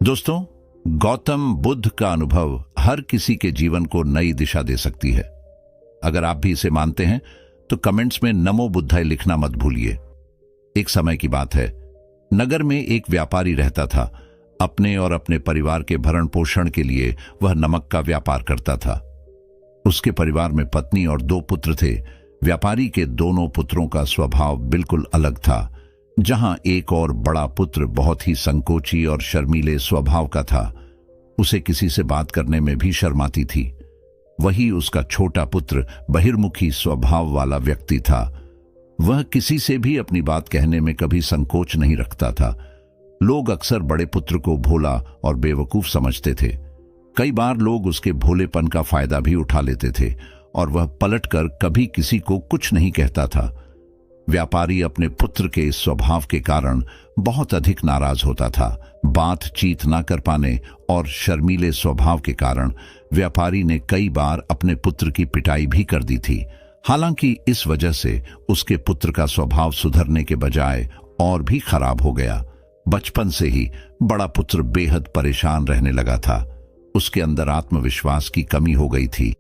दोस्तों, गौतम बुद्ध का अनुभव हर किसी के जीवन को नई दिशा दे सकती है। अगर आप भी इसे मानते हैं तो कमेंट्स में नमो बुद्धाय लिखना मत भूलिए। एक समय की बात है, नगर में एक व्यापारी रहता था। अपने और अपने परिवार के भरण पोषण के लिए वह नमक का व्यापार करता था। उसके परिवार में पत्नी और 2 पुत्र थे। व्यापारी के दोनों पुत्रों का स्वभाव बिल्कुल अलग था। जहां एक और बड़ा पुत्र बहुत ही संकोची और शर्मीले स्वभाव का था, उसे किसी से बात करने में भी शर्माती थी। वही उसका छोटा पुत्र बहिर्मुखी स्वभाव वाला व्यक्ति था। वह किसी से भी अपनी बात कहने में कभी संकोच नहीं रखता था। लोग अक्सर बड़े पुत्र को भोला और बेवकूफ समझते थे। कई बार लोग उसके भोलेपन का फायदा भी उठा लेते थे और वह पलटकर कभी किसी को कुछ नहीं कहता था। व्यापारी अपने पुत्र के इस स्वभाव के कारण बहुत अधिक नाराज होता था। बातचीत न कर पाने और शर्मीले स्वभाव के कारण व्यापारी ने कई बार अपने पुत्र की पिटाई भी कर दी थी। हालांकि इस वजह से उसके पुत्र का स्वभाव सुधरने के बजाय और भी खराब हो गया। बचपन से ही बड़ा पुत्र बेहद परेशान रहने लगा था। उसके अंदर आत्मविश्वास की कमी हो गई थी।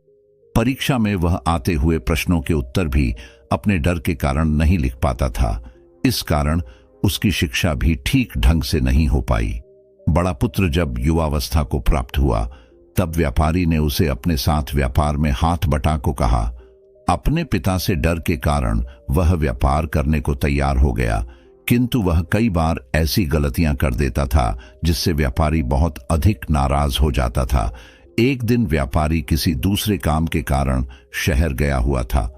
परीक्षा में वह आते हुए प्रश्नों के उत्तर भी अपने डर के कारण नहीं लिख पाता था। इस कारण उसकी शिक्षा भी ठीक ढंग से नहीं हो पाई। बड़ा पुत्र जब युवावस्था को प्राप्त हुआ, तब व्यापारी ने उसे अपने साथ व्यापार में हाथ बटा को कहा। अपने पिता से डर के कारण वह व्यापार करने को तैयार हो गया, किंतु वह कई बार ऐसी गलतियां कर देता था जिससे व्यापारी बहुत अधिक नाराज हो जाता था। एक दिन व्यापारी किसी दूसरे काम के कारण शहर गया हुआ था।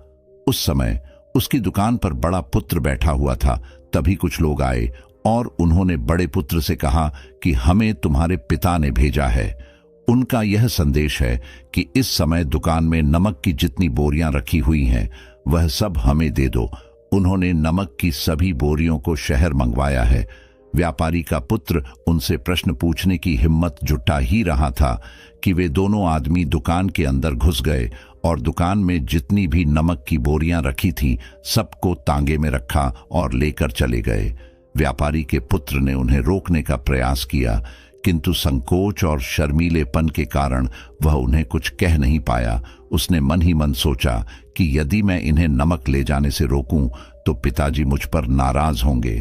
उस समय उसकी दुकान पर बड़ा पुत्र बैठा हुआ था। तभी कुछ लोग आए और उन्होंने बड़े पुत्र से कहा कि हमें तुम्हारे पिता ने भेजा है। उनका यह संदेश है कि इस समय दुकान में नमक की जितनी बोरियां रखी हुई हैं, वह सब हमें दे दो। उन्होंने नमक की सभी बोरियों को शहर मंगवाया है। व्यापारी का पुत्र उनसे प्रश्न पूछने की हिम्मत जुटा ही रहा था कि वे दोनों आदमी दुकान के अंदर घुस गए और दुकान में जितनी भी नमक की बोरियां रखी थी, सबको तांगे में रखा और लेकर चले गए। व्यापारी के पुत्र ने उन्हें रोकने का प्रयास किया, किंतु संकोच और शर्मीलेपन के कारण वह उन्हें कुछ कह नहीं पाया। उसने मन ही मन सोचा कि यदि मैं इन्हें नमक ले जाने से रोकूं तो पिताजी मुझ पर नाराज होंगे।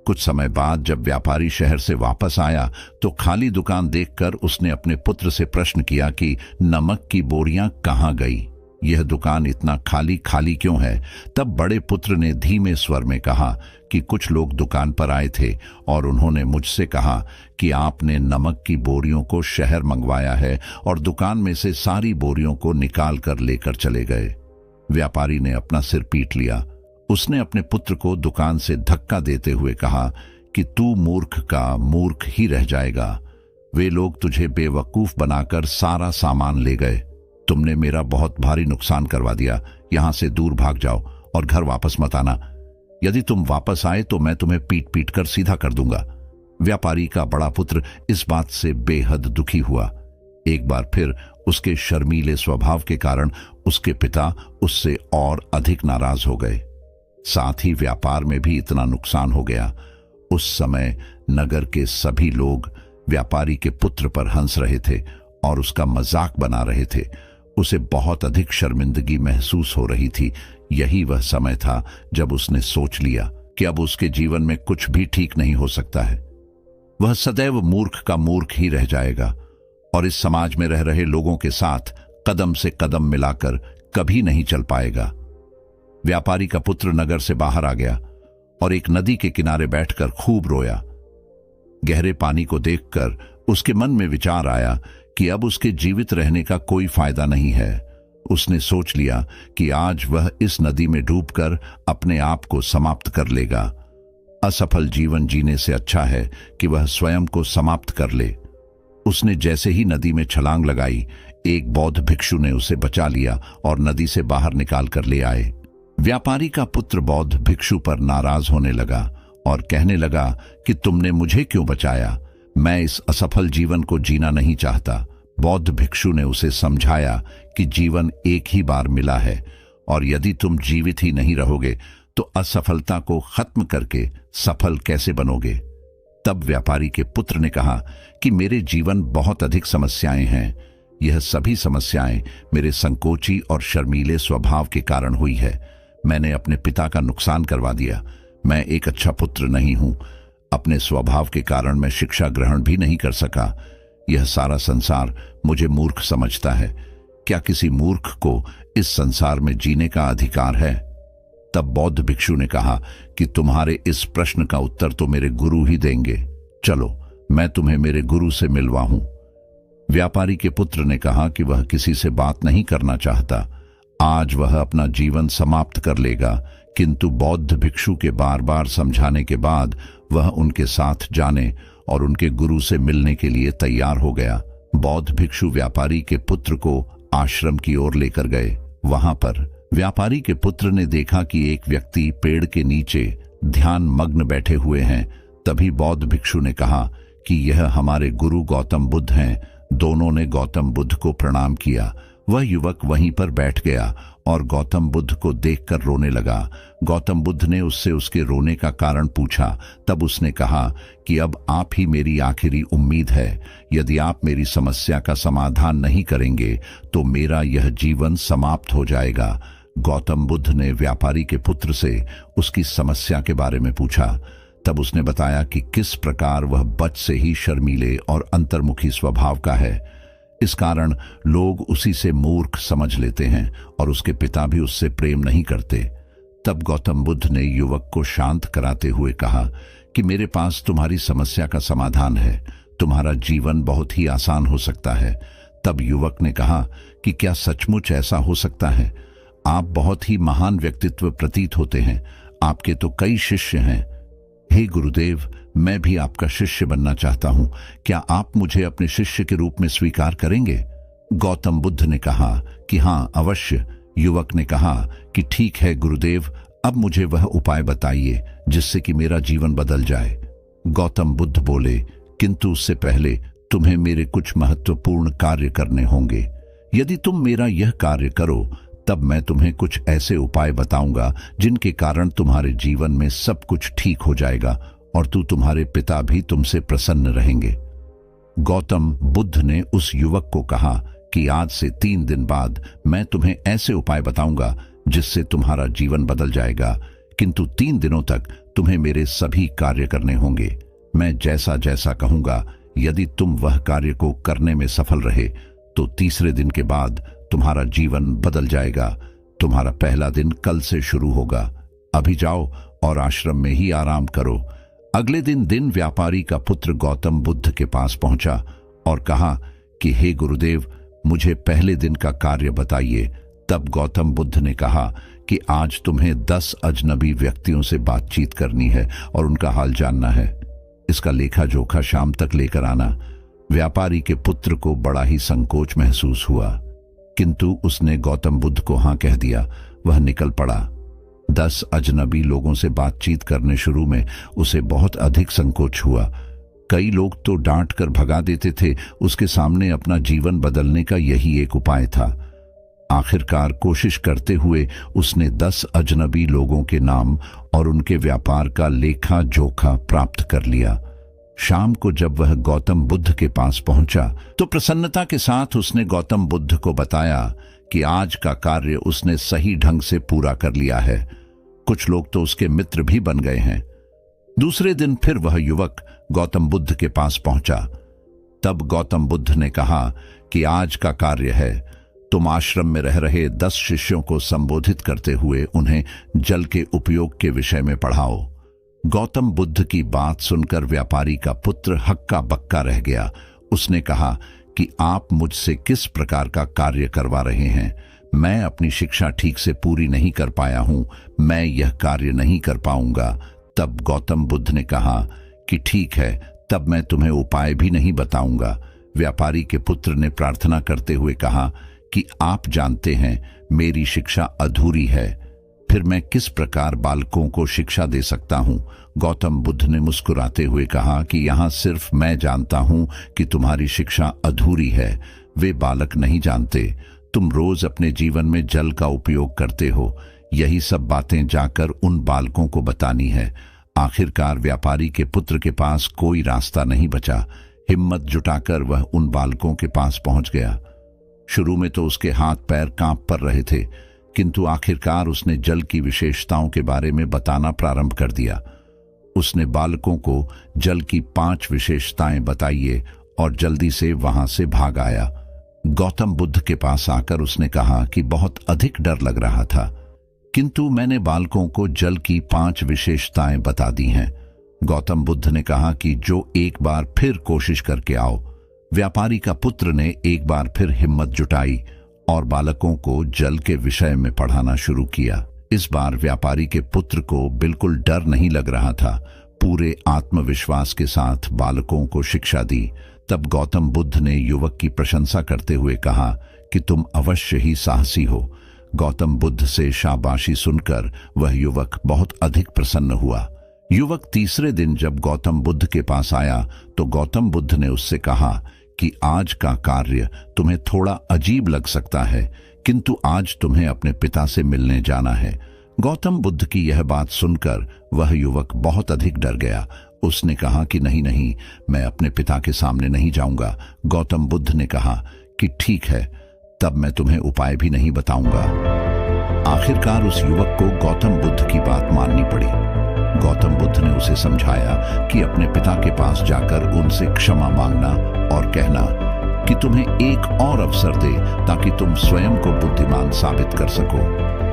कुछ समय बाद जब व्यापारी शहर से वापस आया तो खाली दुकान देखकर उसने अपने पुत्र से प्रश्न किया कि नमक की बोरियां कहां गई? यह दुकान इतना खाली खाली क्यों है? तब बड़े पुत्र ने धीमे स्वर में कहा कि कुछ लोग दुकान पर आए थे और उन्होंने मुझसे कहा कि आपने नमक की बोरियों को शहर मंगवाया है और दुकान में से सारी बोरियों को निकाल कर लेकर चले गए। व्यापारी ने अपना सिर पीट लिया। उसने अपने पुत्र को दुकान से धक्का देते हुए कहा कि तू मूर्ख का मूर्ख ही रह जाएगा। वे लोग तुझे बेवकूफ बनाकर सारा सामान ले गए। तुमने मेरा बहुत भारी नुकसान करवा दिया। यहां से दूर भाग जाओ और घर वापस मत आना। यदि तुम वापस आए तो मैं तुम्हें पीट पीट कर सीधा कर दूंगा। व्यापारी का बड़ा पुत्र इस बात से बेहद दुखी हुआ। एक बार फिर उसके शर्मीले स्वभाव के कारण उसके पिता उससे और अधिक नाराज हो गए। साथ ही व्यापार में भी इतना नुकसान हो गया। उस समय नगर के सभी लोग व्यापारी के पुत्र पर हंस रहे थे और उसका मजाक बना रहे थे। उसे बहुत अधिक शर्मिंदगी महसूस हो रही थी। यही वह समय था जब उसने सोच लिया कि अब उसके जीवन में कुछ भी ठीक नहीं हो सकता है। वह सदैव मूर्ख का मूर्ख ही रह जाएगा और इस समाज में रह रहे लोगों के साथ कदम से कदम मिलाकर कभी नहीं चल पाएगा। व्यापारी का पुत्र नगर से बाहर आ गया और एक नदी के किनारे बैठकर खूब रोया। गहरे पानी को देखकर उसके मन में विचार आया कि अब उसके जीवित रहने का कोई फायदा नहीं है। उसने सोच लिया कि आज वह इस नदी में डूबकर अपने आप को समाप्त कर लेगा। असफल जीवन जीने से अच्छा है कि वह स्वयं को समाप्त कर ले। उसने जैसे ही नदी में छलांग लगाई, एक बौद्ध भिक्षु ने उसे बचा लिया और नदी से बाहर निकाल कर ले आए। व्यापारी का पुत्र बौद्ध भिक्षु पर नाराज होने लगा और कहने लगा कि तुमने मुझे क्यों बचाया? मैं इस असफल जीवन को जीना नहीं चाहता। बौद्ध भिक्षु ने उसे समझाया कि जीवन एक ही बार मिला है और यदि तुम जीवित ही नहीं रहोगे तो असफलता को खत्म करके सफल कैसे बनोगे? तब व्यापारी के पुत्र ने कहा कि मेरे जीवन बहुत अधिक समस्याएं हैं। यह सभी समस्याएं मेरे संकोची और शर्मीले स्वभाव के कारण हुई है। मैंने अपने पिता का नुकसान करवा दिया। मैं एक अच्छा पुत्र नहीं हूं। अपने स्वभाव के कारण मैं शिक्षा ग्रहण भी नहीं कर सका। यह सारा संसार मुझे मूर्ख समझता है। क्या किसी मूर्ख को इस संसार में जीने का अधिकार है? तब बौद्ध भिक्षु ने कहा कि तुम्हारे इस प्रश्न का उत्तर तो मेरे गुरु ही देंगे। चलो, मैं तुम्हें मेरे गुरु से मिलवाऊं। व्यापारी के पुत्र ने कहा कि वह किसी से बात नहीं करना चाहता। आज वह अपना जीवन समाप्त कर लेगा, किंतु बौद्ध भिक्षु के बार बार समझाने के बाद वह उनके साथ जाने और उनके गुरु से मिलने के लिए तैयार हो गया। बौद्ध भिक्षु व्यापारी के पुत्र को आश्रम की ओर लेकर गए। वहां पर व्यापारी के पुत्र ने देखा कि एक व्यक्ति पेड़ के नीचे ध्यान मग्न बैठे हुए हैं। तभी बौद्ध भिक्षु ने कहा कि यह हमारे गुरु गौतम बुद्ध हैं। दोनों ने गौतम बुद्ध को प्रणाम किया। वह युवक वहीं पर बैठ गया और गौतम बुद्ध को देखकर रोने लगा। गौतम बुद्ध ने उससे उसके रोने का कारण पूछा। तब उसने कहा कि अब आप ही मेरी आखिरी उम्मीद है। यदि आप मेरी समस्या का समाधान नहीं करेंगे तो मेरा यह जीवन समाप्त हो जाएगा। गौतम बुद्ध ने व्यापारी के पुत्र से उसकी समस्या के बारे में पूछा। तब उसने बताया कि किस प्रकार वह बच से ही शर्मीले और अंतर्मुखी स्वभाव का है। इस कारण लोग उसी से मूर्ख समझ लेते हैं और उसके पिता भी उससे प्रेम नहीं करते। तब गौतम बुद्ध ने युवक को शांत कराते हुए कहा कि मेरे पास तुम्हारी समस्या का समाधान है। तुम्हारा जीवन बहुत ही आसान हो सकता है। तब युवक ने कहा कि क्या सचमुच ऐसा हो सकता है? आप बहुत ही महान व्यक्तित्व प्रतीत होते हैं। आपके तो कई शिष्य हैं। हे गुरुदेव, मैं भी आपका शिष्य बनना चाहता हूं। क्या आप मुझे अपने शिष्य के रूप में स्वीकार करेंगे? गौतम बुद्ध ने कहा कि हां, अवश्य। युवक ने कहा कि ठीक है गुरुदेव, अब मुझे वह उपाय बताइए जिससे कि मेरा जीवन बदल जाए। गौतम बुद्ध बोले, किंतु उससे पहले तुम्हें मेरे कुछ महत्वपूर्ण कार्य करने होंगे। यदि तुम मेरा यह कार्य करो तब मैं तुम्हें कुछ ऐसे उपाय बताऊंगा जिनके कारण तुम्हारे जीवन में सब कुछ ठीक हो जाएगा और तुम्हारे पिता भी तुमसे प्रसन्न रहेंगे। गौतम बुद्ध ने उस युवक को कहा कि आज से 3 दिन बाद मैं तुम्हें ऐसे उपाय बताऊंगा जिससे तुम्हारा जीवन बदल जाएगा, किंतु 3 दिनों तक तुम्हें मेरे सभी कार्य करने होंगे। मैं जैसा जैसा कहूंगा, यदि तुम वह कार्य को करने में सफल रहे तो तीसरे दिन के बाद तुम्हारा जीवन बदल जाएगा। तुम्हारा पहला दिन कल से शुरू होगा। अभी जाओ और आश्रम में ही आराम करो। अगले दिन व्यापारी का पुत्र गौतम बुद्ध के पास पहुंचा और कहा कि हे गुरुदेव, मुझे पहले दिन का कार्य बताइए। तब गौतम बुद्ध ने कहा कि आज तुम्हें 10 अजनबी व्यक्तियों से बातचीत करनी है और उनका हाल जानना है। इसका लेखा जोखा शाम तक लेकर आना। व्यापारी के पुत्र को बड़ा ही संकोच महसूस हुआ, किंतु उसने गौतम बुद्ध को हां कह दिया। वह निकल पड़ा। 10 अजनबी लोगों से बातचीत करने शुरू में उसे बहुत अधिक संकोच हुआ। कई लोग तो डांट कर भगा देते थे। उसके सामने अपना जीवन बदलने का यही एक उपाय था। आखिरकार कोशिश करते हुए उसने 10 अजनबी लोगों के नाम और उनके व्यापार का लेखा जोखा प्राप्त कर लिया। शाम को जब वह गौतम बुद्ध के पास पहुंचा तो प्रसन्नता के साथ उसने गौतम बुद्ध को बताया कि आज का कार्य उसने सही ढंग से पूरा कर लिया है। कुछ लोग तो उसके मित्र भी बन गए हैं। दूसरे दिन फिर वह युवक गौतम बुद्ध के पास पहुंचा। तब गौतम बुद्ध ने कहा कि आज का कार्य है, तुम आश्रम में रह रहे 10 शिष्यों को संबोधित करते हुए उन्हें जल के उपयोग के विषय में पढ़ाओ। गौतम बुद्ध की बात सुनकर व्यापारी का पुत्र हक्का बक्का रह गया। उसने कहा कि आप मुझसे किस प्रकार का कार्य करवा रहे हैं? मैं अपनी शिक्षा ठीक से पूरी नहीं कर पाया हूं। मैं यह कार्य नहीं कर पाऊंगा। तब गौतम बुद्ध ने कहा कि ठीक है, तब मैं तुम्हें उपाय भी नहीं बताऊंगा। व्यापारी के पुत्र ने प्रार्थना करते हुए कहा कि आप जानते हैं मेरी शिक्षा अधूरी है, फिर मैं किस प्रकार बालकों को शिक्षा दे सकता हूं? गौतम बुद्ध ने मुस्कुराते हुए कहा कि यहां सिर्फ मैं जानता हूं कि तुम्हारी शिक्षा अधूरी है, वे बालक नहीं जानते। तुम रोज अपने जीवन में जल का उपयोग करते हो। यही सब बातें जाकर उन बालकों को बतानी है। आखिरकार व्यापारी के पुत्र के पास कोई रास्ता नहीं बचा। हिम्मत जुटाकर वह उन बालकों के पास पहुंच गया। शुरू में तो उसके हाथ पैर कांप पर रहे थे, किंतु आखिरकार उसने जल की विशेषताओं के बारे में बताना प्रारंभ कर दिया। उसने बालकों को जल की 5 विशेषताएं बताइए और जल्दी से वहां से भाग आया। गौतम बुद्ध के पास आकर उसने कहा कि बहुत अधिक डर लग रहा था, किंतु मैंने बालकों को जल की 5 विशेषताएं बता दी हैं। गौतम बुद्ध ने कहा कि जो एक बार फिर कोशिश करके आओ। व्यापारी का पुत्र ने एक बार फिर हिम्मत जुटाई और बालकों को जल के विषय में पढ़ाना शुरू किया। इस बार व्यापारी के पुत्र को बिल्कुल डर नहीं लग रहा था। पूरे आत्मविश्वास के साथ बालकों को शिक्षा दी। तब गौतम बुद्ध ने युवक की प्रशंसा करते हुए कहा कि तुम अवश्य ही साहसी हो। गौतम बुद्ध से शाबाशी सुनकर वह युवक बहुत अधिक प्रसन्न हुआ। युवक तीसरे दिन जब गौतम बुद्ध के पास आया तो गौतम बुद्ध ने उससे कहा कि आज का कार्य तुम्हें थोड़ा अजीब लग सकता है, किंतु आज तुम्हें अपने पिता से मिलने जाना है। गौतम बुद्ध की यह बात सुनकर वह युवक बहुत अधिक डर गया। उसने कहा कि नहीं नहीं, मैं अपने पिता के सामने नहीं जाऊंगा। गौतम बुद्ध ने कहा कि ठीक है, तब मैं तुम्हें उपाय भी नहीं बताऊंगा। आखिरकार उस युवक को गौतम बुद्ध की बात माननी पड़ी। गौतम बुद्ध ने उसे समझाया कि अपने पिता के पास जाकर उनसे क्षमा मांगना और कहना कि तुम्हें एक और अवसर दे ताकि तुम स्वयं को बुद्धिमान साबित कर सको।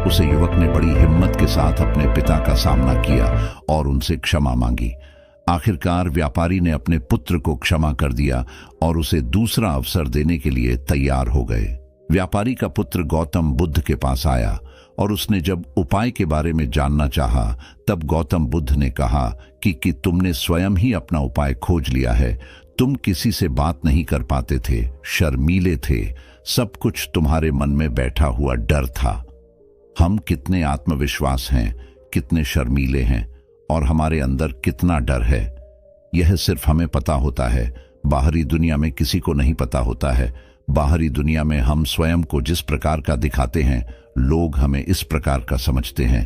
उसे युवक ने बड़ी हिम्मत के साथ अपने पिता का सामना किया और उनसे क्षमा मांगी। आखिरकार व्यापारी ने अपने पुत्र को क्षमा कर दिया और उसे दूसरा अवसर देने के लिए तैयार हो गए। व्यापारी का पुत्र गौतम बुद्ध के पास आया और उसने जब उपाय के बारे में जानना चाहा, तब गौतम बुद्ध ने कहा कि तुमने स्वयं ही अपना उपाय खोज लिया है। तुम किसी से बात नहीं कर पाते थे, शर्मीले थे, सब कुछ तुम्हारे मन में बैठा हुआ डर था। हम कितने आत्मविश्वास हैं, कितने शर्मीले हैं और हमारे अंदर कितना डर है, यह सिर्फ हमें पता होता है। बाहरी दुनिया में किसी को नहीं पता होता है। बाहरी दुनिया में हम स्वयं को जिस प्रकार का दिखाते हैं, लोग हमें इस प्रकार का समझते हैं।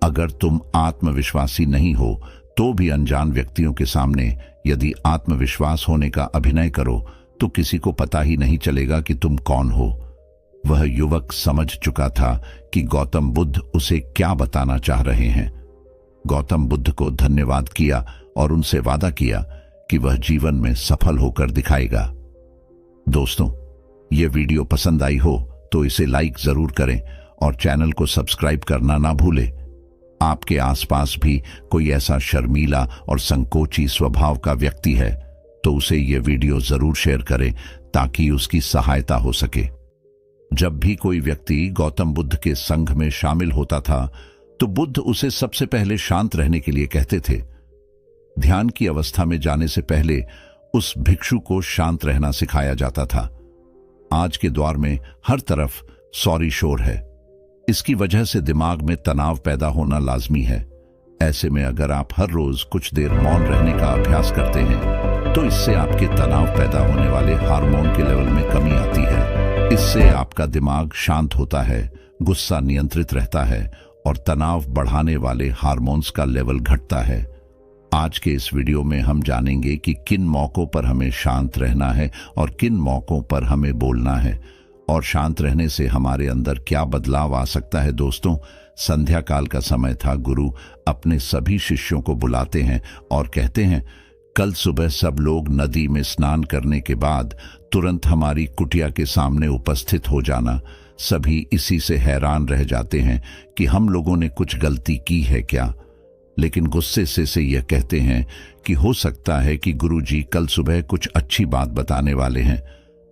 अगर तुम आत्मविश्वासी नहीं हो तो भी अनजान व्यक्तियों के सामने यदि आत्मविश्वास होने का अभिनय करो तो किसी को पता ही नहीं चलेगा कि तुम कौन हो। वह युवक समझ चुका था कि गौतम बुद्ध उसे क्या बताना चाह रहे हैं। गौतम बुद्ध को धन्यवाद किया और उनसे वादा किया कि वह जीवन में सफल होकर दिखाएगा। दोस्तों, यह वीडियो पसंद आई हो तो इसे लाइक जरूर करें और चैनल को सब्सक्राइब करना ना भूलें। आपके आसपास भी कोई ऐसा शर्मीला और संकोची स्वभाव का व्यक्ति है तो उसे यह वीडियो जरूर शेयर करें ताकि उसकी सहायता हो सके। जब भी कोई व्यक्ति गौतम बुद्ध के संघ में शामिल होता था तो बुद्ध उसे सबसे पहले शांत रहने के लिए कहते थे। ध्यान की अवस्था में जाने से पहले उस भिक्षु को शांत रहना सिखाया जाता था। आज के दौर में हर तरफ सॉरी शोर है। इसकी वजह से दिमाग में तनाव पैदा होना लाजमी है। ऐसे में अगर आप हर रोज कुछ देर मौन रहने का अभ्यास करते हैं तो इससे आपके तनाव पैदा होने वाले हार्मोन के लेवल में कमी आती है। इससे आपका दिमाग शांत होता है, गुस्सा नियंत्रित रहता है और तनाव बढ़ाने वाले हार्मोन्स का लेवल घटता है। आज के इस वीडियो में हम जानेंगे कि किन मौकों पर हमें शांत रहना है और किन मौकों पर हमें बोलना है और शांत रहने से हमारे अंदर क्या बदलाव आ सकता है। दोस्तों, संध्या काल का समय था। गुरु अपने सभी शिष्यों को बुलाते हैं और कहते हैं, कल सुबह सब लोग नदी में स्नान करने के बाद तुरंत हमारी कुटिया के सामने उपस्थित हो जाना। सभी इसी से हैरान रह जाते हैं कि हम लोगों ने कुछ गलती की है क्या, लेकिन गुस्से से यह कहते हैं कि हो सकता है कि गुरुजी कल सुबह कुछ अच्छी बात बताने वाले हैं।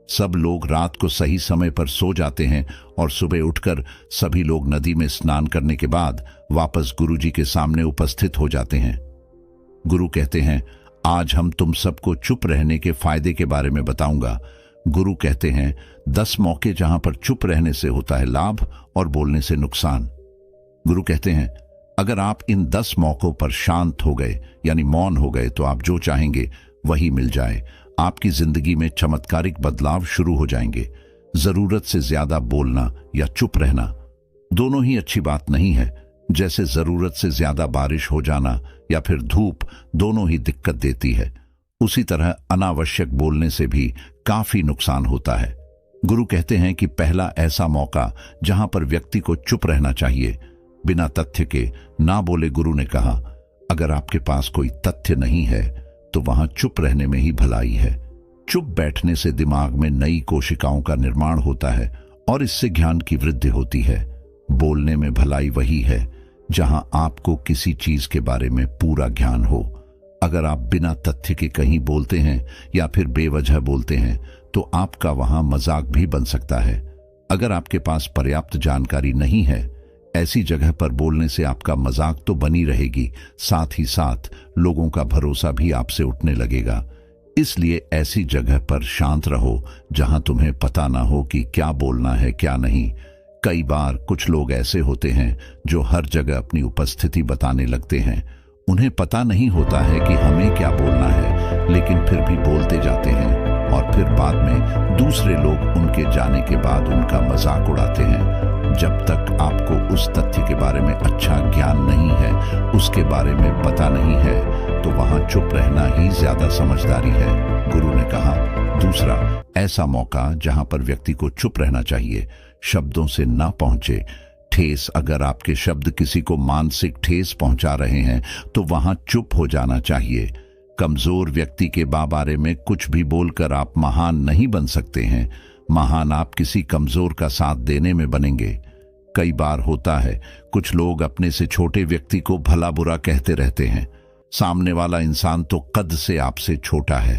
सब लोग रात को सही समय पर सो जाते हैं और सुबह उठकर सभी लोग नदी में स्नान करने के बाद वापस गुरुजी के सामने उपस्थित हो जाते हैं। गुरु कहते हैं, आज हम तुम सबको चुप रहने के फायदे के बारे में बताऊंगा। गुरु कहते हैं, 10 मौके जहां पर चुप रहने से होता है लाभ और बोलने से नुकसान। गुरु कहते हैं, अगर आप इन 10 मौकों पर शांत हो गए यानी मौन हो गए तो आप जो चाहेंगे वही मिल जाए। आपकी जिंदगी में चमत्कारिक बदलाव शुरू हो जाएंगे। जरूरत से ज्यादा बोलना या चुप रहना दोनों ही अच्छी बात नहीं है, जैसे जरूरत से ज्यादा बारिश हो जाना या फिर धूप, दोनों ही दिक्कत देती है। उसी तरह अनावश्यक बोलने से भी काफी नुकसान होता है। गुरु कहते हैं कि पहला ऐसा मौका जहां पर व्यक्ति को चुप रहना चाहिए, बिना तथ्य के ना बोले। गुरु ने कहा, अगर आपके पास कोई तथ्य नहीं है तो वहां चुप रहने में ही भलाई है। चुप बैठने से दिमाग में नई कोशिकाओं का निर्माण होता है और इससे ज्ञान की वृद्धि होती है। बोलने में भलाई वही है जहां आपको किसी चीज के बारे में पूरा ज्ञान हो। अगर आप बिना तथ्य के कहीं बोलते हैं या फिर बेवजह बोलते हैं तो आपका वहां मजाक भी बन सकता है। अगर आपके पास पर्याप्त जानकारी नहीं है, ऐसी जगह पर बोलने से आपका मजाक तो बनी रहेगी, साथ ही साथ लोगों का भरोसा भी आपसे उठने लगेगा। इसलिए ऐसी जगह पर शांत रहो जहां तुम्हें पता ना हो कि क्या बोलना है क्या नहीं। कई बार कुछ लोग ऐसे होते हैं जो हर जगह अपनी उपस्थिति बताने लगते हैं। उन्हें पता नहीं होता है कि हमें क्या बोलना है, लेकिन फिर भी बोलते जाते हैं और फिर बाद में दूसरे लोग उनके जाने के बाद उनका मजाक उड़ाते हैं। जब तक आपको उस तथ्य के बारे में अच्छा ज्ञान नहीं है, उसके बारे में पता नहीं है, तो वहां चुप रहना ही ज्यादा समझदारी है। गुरु ने कहा, दूसरा ऐसा मौका जहां पर व्यक्ति को चुप रहना चाहिए, शब्दों से ना पहुंचे ठेस। अगर आपके शब्द किसी को मानसिक ठेस पहुंचा रहे हैं तो वहां चुप हो जाना चाहिए। कमजोर व्यक्ति के बारे में कुछ भी बोलकर आप महान नहीं बन सकते हैं। महान आप किसी कमजोर का साथ देने में बनेंगे। कई बार होता है कुछ लोग अपने से छोटे व्यक्ति को भला बुरा कहते रहते हैं। सामने वाला इंसान तो कद से आपसे छोटा है,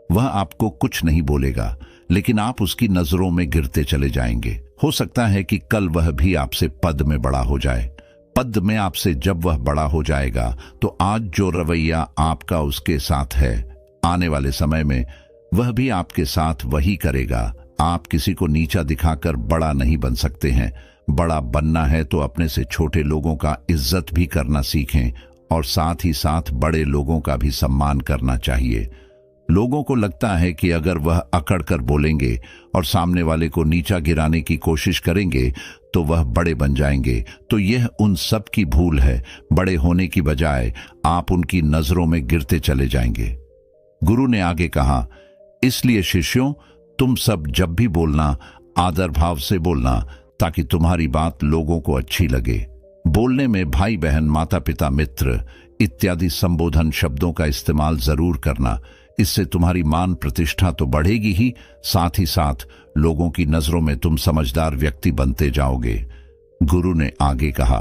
वह आपको कुछ नहीं बोलेगा, लेकिन आप उसकी नजरों में गिरते चले जाएंगे। हो सकता है कि कल वह भी आपसे पद में बड़ा हो जाए। पद में आपसे जब वह बड़ा हो जाएगा तो आज जो रवैया आपका उसके साथ है, आने वाले समय में वह भी आपके साथ वही करेगा। आप किसी को नीचा दिखाकर बड़ा नहीं बन सकते हैं। बड़ा बनना है तो अपने से छोटे लोगों का इज्जत भी करना सीखें और साथ ही साथ बड़े लोगों का भी सम्मान करना चाहिए। लोगों को लगता है कि अगर वह अकड़ कर बोलेंगे और सामने वाले को नीचा गिराने की कोशिश करेंगे तो वह बड़े बन जाएंगे, तो यह उन सब की भूल है। बड़े होने की बजाय आप उनकी नजरों में गिरते चले जाएंगे। गुरु ने आगे कहा, इसलिए शिष्यों, तुम सब जब भी बोलना आदर भाव से बोलना, ताकि तुम्हारी बात लोगों को अच्छी लगे। बोलने में भाई बहन, माता पिता, मित्र इत्यादि संबोधन शब्दों का इस्तेमाल जरूर करना। इससे तुम्हारी मान प्रतिष्ठा तो बढ़ेगी ही, साथ ही साथ लोगों की नजरों में तुम समझदार व्यक्ति बनते जाओगे। गुरु ने आगे कहा,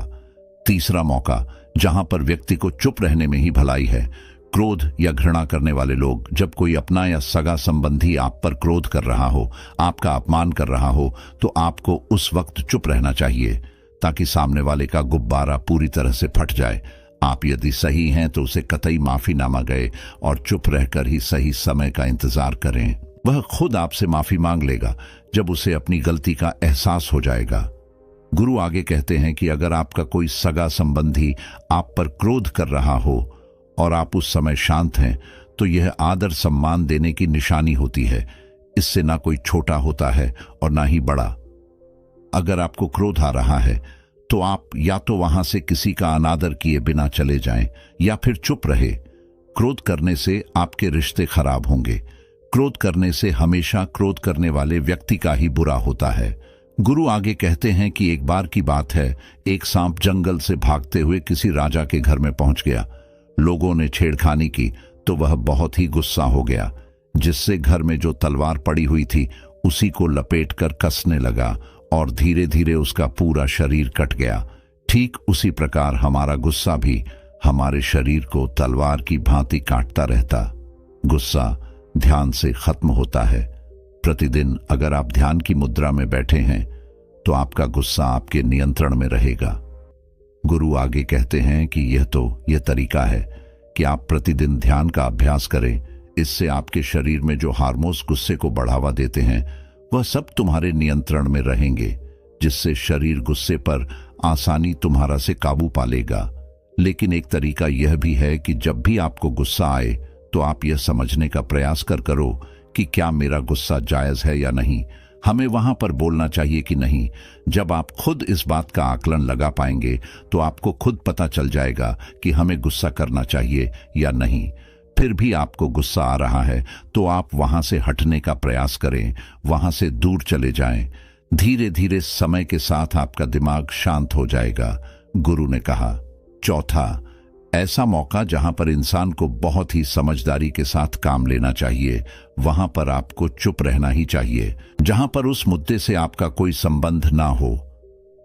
तीसरा मौका जहां पर व्यक्ति को चुप रहने में ही भलाई है, क्रोध या घृणा करने वाले लोग। जब कोई अपना या सगा संबंधी आप पर क्रोध कर रहा हो, आपका अपमान कर रहा हो, तो आपको उस वक्त चुप रहना चाहिए ताकि सामने वाले का गुब्बारा पूरी तरह से फट जाए। आप यदि सही हैं तो उसे कतई माफी ना मांगे और चुप रहकर ही सही समय का इंतजार करें। वह खुद आपसे माफी मांग लेगा जब उसे अपनी गलती का एहसास हो जाएगा। गुरु आगे कहते हैं कि अगर आपका कोई सगा संबंधी आप पर क्रोध कर रहा हो और आप उस समय शांत हैं, तो यह आदर सम्मान देने की निशानी होती है। इससे ना कोई छोटा होता है और ना ही बड़ा। अगर आपको क्रोध आ रहा है तो आप या तो वहां से किसी का अनादर किए बिना चले जाएं या फिर चुप रहे। क्रोध करने से आपके रिश्ते खराब होंगे। क्रोध करने से हमेशा क्रोध करने वाले व्यक्ति का ही बुरा होता है। गुरु आगे कहते हैं कि एक बार की बात है, एक सांप जंगल से भागते हुए किसी राजा के घर में पहुंच गया। लोगों ने छेड़खानी की तो वह बहुत ही गुस्सा हो गया, जिससे घर में जो तलवार पड़ी हुई थी उसी को लपेटकर कसने लगा और धीरे धीरे उसका पूरा शरीर कट गया। ठीक उसी प्रकार हमारा गुस्सा भी हमारे शरीर को तलवार की भांति काटता रहता। गुस्सा ध्यान से खत्म होता है। प्रतिदिन अगर आप ध्यान की मुद्रा में बैठे हैं तो आपका गुस्सा आपके नियंत्रण में रहेगा। गुरु आगे कहते हैं कि यह तरीका है कि आप प्रतिदिन ध्यान का अभ्यास करें। इससे आपके शरीर में जो हार्मोन्स गुस्से को बढ़ावा देते हैं वह सब तुम्हारे नियंत्रण में रहेंगे, जिससे शरीर गुस्से पर आसानी तुम्हारा से काबू पा लेगा। लेकिन एक तरीका यह भी है कि जब भी आपको गुस्सा आए तो आप यह समझने का प्रयास करो कि क्या मेरा गुस्सा जायज है या नहीं। हमें वहां पर बोलना चाहिए कि नहीं। जब आप खुद इस बात का आकलन लगा पाएंगे तो आपको खुद पता चल जाएगा कि हमें गुस्सा करना चाहिए या नहीं। फिर भी आपको गुस्सा आ रहा है तो आप वहां से हटने का प्रयास करें, वहां से दूर चले जाएं। धीरे धीरे समय के साथ आपका दिमाग शांत हो जाएगा, गुरु ने कहा। चौथा, ऐसा मौका जहां पर इंसान को बहुत ही समझदारी के साथ काम लेना चाहिए, वहां पर आपको चुप रहना ही चाहिए। जहां पर उस मुद्दे से आपका कोई संबंध ना हो।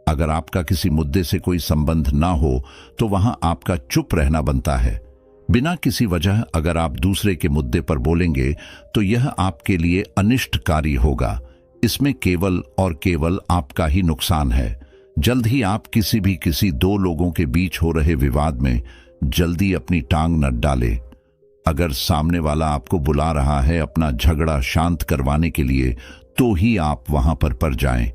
अगर आपका किसी मुद्दे से कोई संबंध ना हो तो वहां आपका चुप रहना बनता है। बिना किसी वजह अगर आप दूसरे के मुद्दे पर बोलेंगे तो यह आपके लिए अनिष्टकारी होगा। इसमें केवल और केवल आपका ही नुकसान है। जल्द ही आप किसी दो लोगों के बीच हो रहे विवाद में जल्दी अपनी टांग न डालें। अगर सामने वाला आपको बुला रहा है अपना झगड़ा शांत करवाने के लिए तो ही आप वहां पर जाएं।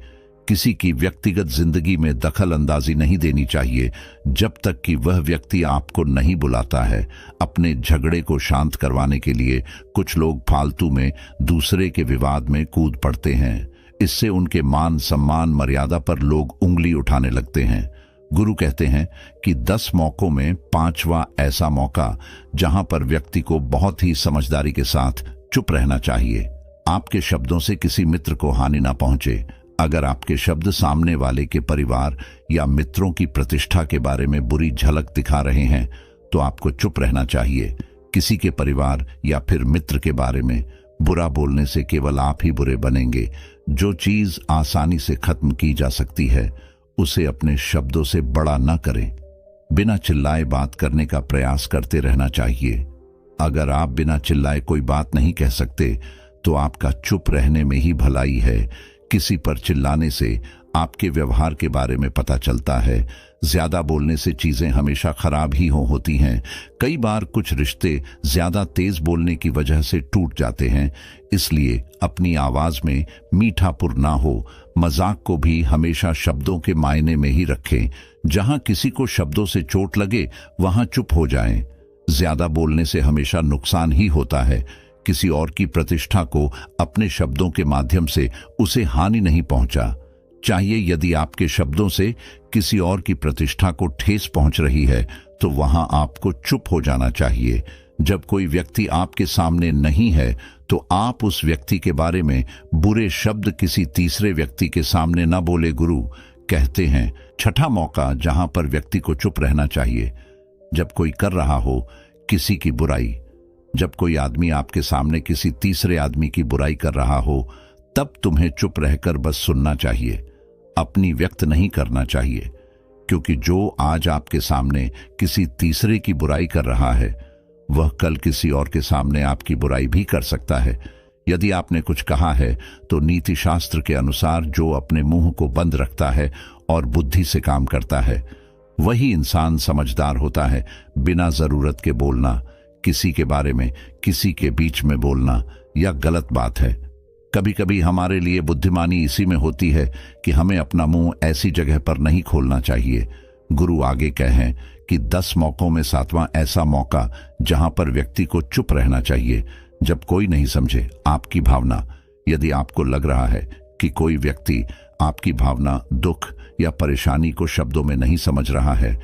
किसी की व्यक्तिगत जिंदगी में दखल अंदाजी नहीं देनी चाहिए जब तक कि वह व्यक्ति आपको नहीं बुलाता है अपने झगड़े को शांत करवाने के लिए। कुछ लोग फालतू में दूसरे के विवाद में कूद पड़ते हैं। इससे उनके मान सम्मान मर्यादा पर लोग उंगली उठाने लगते हैं। गुरु कहते हैं कि 10 मौकों में 5वां ऐसा मौका जहां पर व्यक्ति को बहुत ही समझदारी के साथ चुप रहना चाहिए। आपके शब्दों से किसी मित्र को हानि ना पहुंचे। अगर आपके शब्द सामने वाले के परिवार या मित्रों की प्रतिष्ठा के बारे में बुरी झलक दिखा रहे हैं तो आपको चुप रहना चाहिए। किसी के परिवार या फिर मित्र के बारे में बुरा बोलने से केवल आप ही बुरे बनेंगे। जो चीज आसानी से खत्म की जा सकती है उसे अपने शब्दों से बड़ा न करें। बिना चिल्लाए बात करने का प्रयास करते रहना चाहिए। अगर आप बिना चिल्लाए कोई बात नहीं कह सकते तो आपका चुप रहने में ही भलाई है। किसी पर चिल्लाने से आपके व्यवहार के बारे में पता चलता है। ज्यादा बोलने से चीजें हमेशा खराब ही होती हैं। कई बार कुछ रिश्ते ज्यादा तेज बोलने की वजह से टूट जाते हैं। इसलिए अपनी आवाज में मीठापुर ना हो। मजाक को भी हमेशा शब्दों के मायने में ही रखें। जहां किसी को शब्दों से चोट लगे वहां चुप हो जाएं। ज्यादा बोलने से हमेशा नुकसान ही होता है। किसी और की प्रतिष्ठा को अपने शब्दों के माध्यम से उसे हानि नहीं पहुंचा चाहिए। यदि आपके शब्दों से किसी और की प्रतिष्ठा को ठेस पहुंच रही है तो वहां आपको चुप हो जाना चाहिए। जब कोई व्यक्ति आपके सामने नहीं है तो आप उस व्यक्ति के बारे में बुरे शब्द किसी तीसरे व्यक्ति के सामने न बोले। गुरु कहते हैं 6ठा मौका जहां पर व्यक्ति को चुप रहना चाहिए, जब कोई कर रहा हो किसी की बुराई। जब कोई आदमी आपके सामने किसी तीसरे आदमी की बुराई कर रहा हो तब तुम्हें चुप रहकर बस सुनना चाहिए, अपनी व्यक्त नहीं करना चाहिए। क्योंकि जो आज आपके सामने किसी तीसरे की बुराई कर रहा है वह कल किसी और के सामने आपकी बुराई भी कर सकता है। यदि आपने कुछ कहा है तो नीति शास्त्र के अनुसार जो अपने मुंह को बंद रखता है और बुद्धि से काम करता है वही इंसान समझदार होता है। बिना जरूरत के बोलना, किसी के बारे में किसी के बीच में बोलना यह गलत बात है। कभी कभी हमारे लिए बुद्धिमानी इसी में होती है कि हमें अपना मुंह ऐसी जगह पर नहीं खोलना चाहिए। गुरु आगे कहें कि 10 मौकों में 7वां ऐसा मौका जहां पर व्यक्ति को चुप रहना चाहिए, जब कोई नहीं समझे आपकी भावना। यदि आपको लग रहा है कि कोई व्यक्ति आपकी भावना, दुख या परेशानी को शब्दों में नहीं समझ रहा है,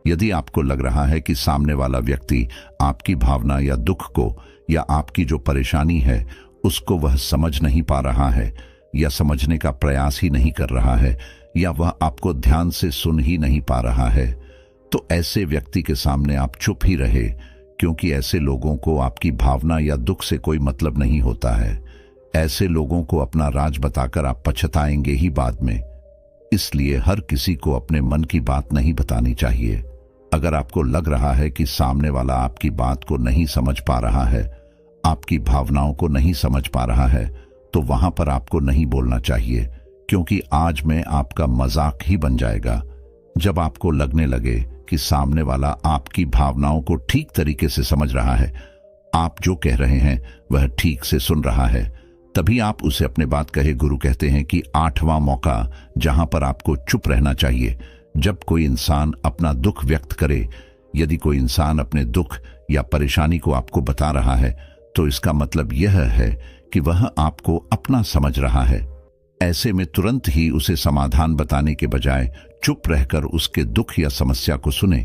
यदि आपको लग रहा है कि सामने वाला व्यक्ति आपकी भावना या दुख को या आपकी जो परेशानी है उसको वह समझ नहीं पा रहा है या समझने का प्रयास ही नहीं कर रहा है या वह आपको ध्यान से सुन ही नहीं पा रहा है, तो ऐसे व्यक्ति के सामने आप चुप ही रहे। क्योंकि ऐसे लोगों को आपकी भावना या दुख से कोई मतलब नहीं होता है। ऐसे लोगों को अपना राज बताकर आप पछताएंगे ही बाद में। इसलिए हर किसी को अपने मन की बात नहीं बतानी चाहिए। अगर आपको लग रहा है कि सामने वाला आपकी बात को नहीं समझ पा रहा है, आपकी भावनाओं को नहीं समझ पा रहा है, तो वहां पर आपको नहीं बोलना चाहिए। क्योंकि आज में आपका मजाक ही बन जाएगा। जब आपको लगने लगे कि सामने वाला आपकी भावनाओं को ठीक तरीके से समझ रहा है, आप जो कह रहे हैं वह ठीक से सुन रहा है, तभी आप उसे अपने बात कहे। गुरु कहते हैं कि 8वां मौका जहां पर आपको चुप रहना चाहिए, जब कोई इंसान अपना दुख व्यक्त करे। यदि कोई इंसान अपने दुख या परेशानी को आपको बता रहा है तो इसका मतलब यह है कि वह आपको अपना समझ रहा है। ऐसे में तुरंत ही उसे समाधान बताने के बजाय चुप रहकर उसके दुख या समस्या को सुने।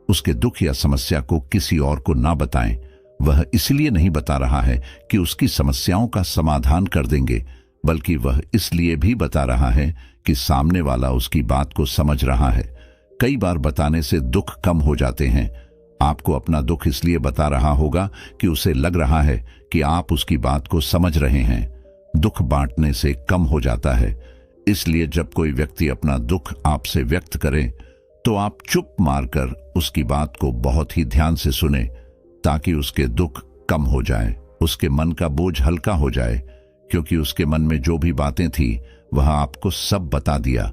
उसके दुख या समस्या को किसी और को ना बताएं। वह इसलिए नहीं बता रहा है कि उसकी समस्याओं का समाधान कर देंगे, बल्कि वह इसलिए भी बता रहा है कि सामने वाला उसकी बात को समझ रहा है। कई बार बताने से दुख कम हो जाते हैं। आपको अपना दुख इसलिए बता रहा होगा कि उसे लग रहा है कि आप उसकी बात को समझ रहे हैं। दुख बांटने से कम हो जाता है। इसलिए जब कोई व्यक्ति अपना दुख आपसे व्यक्त करे तो आप चुप मारकर उसकी बात को बहुत ही ध्यान से सुने, ताकि उसके दुख कम हो जाए, उसके मन का बोझ हल्का हो जाए, क्योंकि उसके मन में जो भी बातें थी वह आपको सब बता दिया।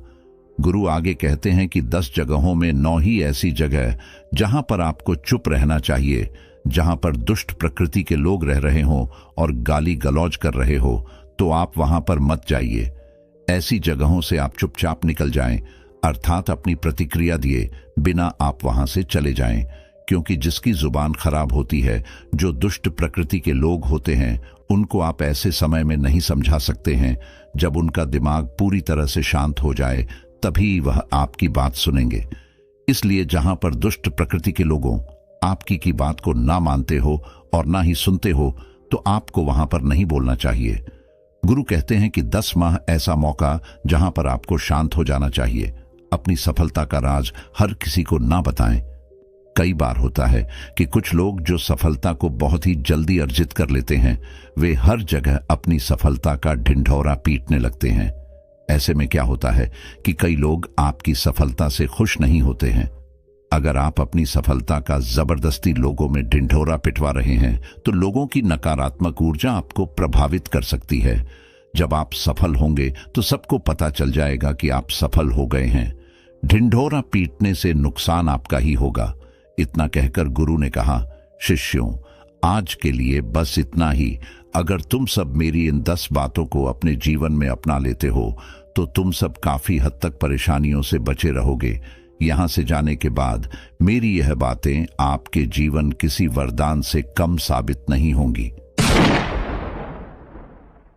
गुरु आगे कहते हैं कि 10 जगहों में 9 ही ऐसी जगह जहां पर आपको चुप रहना चाहिए, जहां पर दुष्ट प्रकृति के लोग रह रहे हों और गाली गलौज कर रहे हो, तो आप वहां पर मत जाइए। ऐसी जगहों से आप चुपचाप निकल जाएं, अर्थात अपनी प्रतिक्रिया दिए बिना आप वहां से चले जाएं, क्योंकि जिसकी जुबान खराब होती है, जो दुष्ट प्रकृति के लोग होते हैं, उनको आप ऐसे समय में नहीं समझा सकते हैं। जब उनका दिमाग पूरी तरह से शांत हो जाए तभी वह आपकी बात सुनेंगे। इसलिए जहां पर दुष्ट प्रकृति के लोगों आपकी की बात को ना मानते हो और ना ही सुनते हो, तो आपको वहां पर नहीं बोलना चाहिए। गुरु कहते हैं कि 10 माह ऐसा मौका जहां पर आपको शांत हो जाना चाहिए। अपनी सफलता का राज हर किसी को ना बताएं। कई बार होता है कि कुछ लोग जो सफलता को बहुत ही जल्दी अर्जित कर लेते हैं, वे हर जगह अपनी सफलता का ढिंढोरा पीटने लगते हैं। ऐसे में क्या होता है कि कई लोग आपकी सफलता से खुश नहीं होते हैं। अगर आप अपनी सफलता का जबरदस्ती लोगों में ढिंढोरा पिटवा रहे हैं, तो लोगों की नकारात्मक ऊर्जा आपको प्रभावित कर सकती है। जब आप सफल होंगे तो सबको पता चल जाएगा कि आप सफल हो गए हैं। ढिंढोरा पीटने से नुकसान आपका ही होगा। इतना कहकर गुरु ने कहा, शिष्यों, आज के लिए बस इतना ही। अगर तुम सब मेरी इन 10 बातों को अपने जीवन में अपना लेते हो तो तुम सब काफी हद तक परेशानियों से बचे रहोगे। यहां से जाने के बाद मेरी यह बातें आपके जीवन किसी वरदान से कम साबित नहीं होंगी।